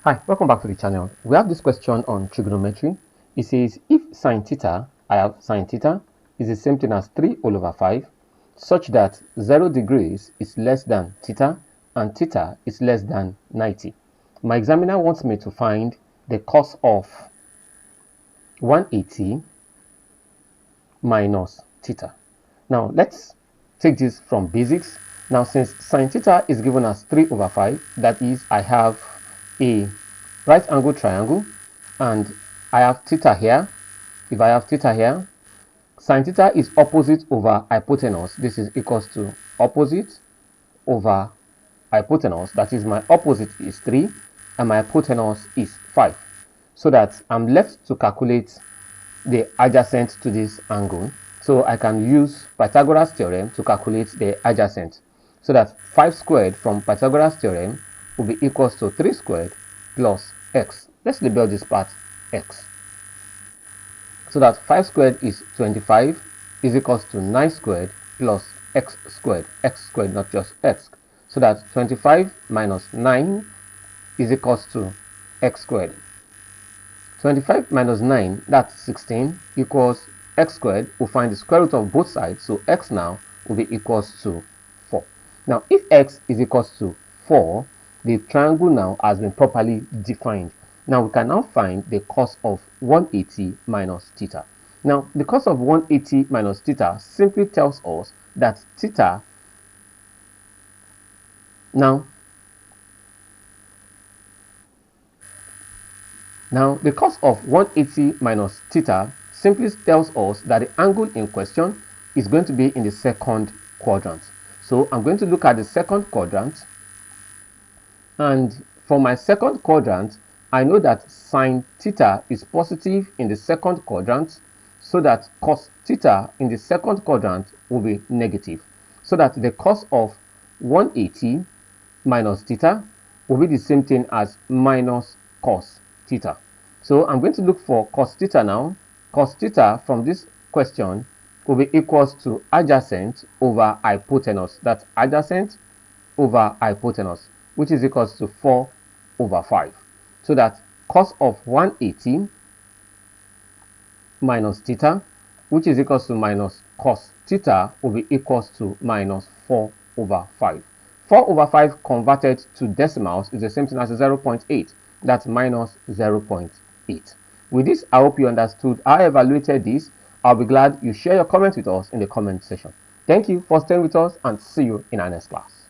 Hi, welcome back to the channel. We have this question on trigonometry. It says if sine theta, I have sine theta, is the same thing as 3 all over 5, such that 0 degrees is less than theta and theta is less than 90. My examiner wants me to find the cos of 180 minus theta. Now let's take this from basics. Now since sine theta is given as 3 over 5, that is I have a right angle triangle and I have theta here. If I have theta here, sine theta is opposite over hypotenuse. This is equals to opposite over hypotenuse. That is, my opposite is 3 and my hypotenuse is 5. So that I'm left to calculate the adjacent to this angle. So I can use Pythagoras theorem to calculate the adjacent. So that 5 squared from Pythagoras theorem will be equals to 3 squared plus x. Let's label this part x. So that 5 squared is 25 is equals to 9 squared plus x squared not just x. So that 25 minus 9 is equals to x squared. 25 minus 9, that's 16, equals x squared. We'll find the square root of both sides, so x now will be equals to 4. Now, if x is equals to 4, the triangle now has been properly defined. Now, we can now find the cos of 180 minus theta. Now, the cos of 180 minus theta simply tells us that theta Now, the cos of 180 minus theta simply tells us that the angle in question is going to be in the second quadrant. So I'm going to look at the second quadrant, and for my second quadrant, I know that sine theta is positive in the second quadrant, so that cos theta in the second quadrant will be negative. So that the cos of 180 minus theta will be the same thing as minus cos theta. So I'm going to look for cos theta now. Cos theta from this question will be equals to adjacent over hypotenuse. That's adjacent over hypotenuse, which is equals to 4 over 5. So that cos of 180 minus theta, which is equals to minus cos theta, will be equals to minus 4 over 5. 4 over 5 converted to decimals is the same thing as 0.8. That's minus 0.8. With this, I hope you understood how I evaluated this. I'll be glad you share your comments with us in the comment section. Thank you for staying with us and see you in our next class.